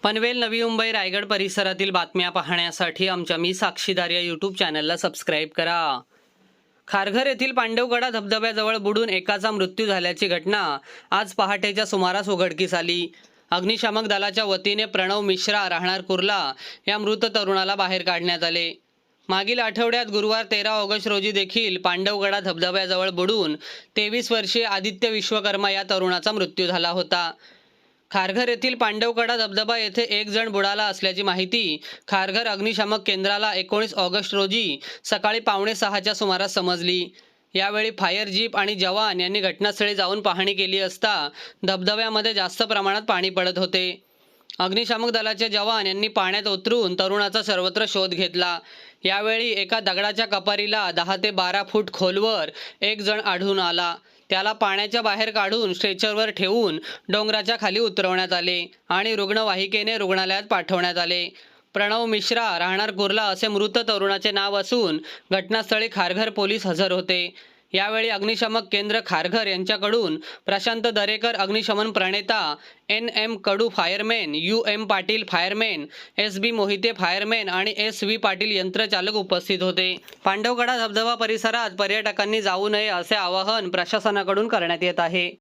पनवेल, नवी मुंबई, रायगड परिसरातील बातम्या पाहण्यासाठी आमच्या मी साक्षीदार या यूट्यूब चॅनलला सबस्क्राईब करा. खारघर येथील पांडवकडा धबधब्याजवळ बुडून एकाचा मृत्यू झाल्याची घटना आज पहाटेच्या सुमारास उघडकीस आली. अग्निशामक दलाच्या वतीने प्रणव मिश्रा राहणार कुर्ला या मृत तरुणाला बाहेर काढण्यात आले. मागील आठवड्यात गुरुवार 13 ऑगस्ट रोजी देखील पांडवगडा धबधब्याजवळ बुडून 23 वर्षीय आदित्य विश्वकर्मा या तरुणाचा मृत्यू झाला होता. खारघर येथील पांडवकडा धबधबा येथे एक जण बुडाला असल्याची माहिती खारघर अग्निशामक केंद्राला 19 ऑगस्ट रोजी सकाळी 5:45च्या सुमारास समजली. यावेळी फायर जीप आणि जवान यांनी घटनास्थळी जाऊन पाहणी केली असता धबधब्यामध्ये जास्त प्रमाणात पाणी पडत होते. अग्निशामक दलाचे जवान यांनी पाण्यात उतरून तरुणाचा सर्वत्र शोध घेतला. यावेळी एका दगडाच्या कपारीला 10 ते 12 फूट खोलवर एक जण आढळून आला. त्याला पाण्याच्या बाहेर काढून स्ट्रेचरवर ठेवून डोंगराच्या खाली उतरवण्यात आले आणि रुग्णवाहिकेने रुग्णालयात पाठवण्यात आले. प्रणव मिश्रा राहणार कुर्ला असे मृत तरुणाचे नाव असून घटनास्थळी खारघर पोलीस हजर होते. यावेळी अग्निशमक केंद्र खारघर यांच्याकडून प्रशांत दरेकर अग्निशमन प्रणेता, NM Kadu fireman, UM Patil fireman, SB Mohite fireman आणि SV पाटील यंत्रचालक उपस्थित होते. पांडवकडा धबधबा परिसरात पर्यटकांनी जाऊ नये असे आवाहन प्रशासनाकडून करण्यात येत आहे.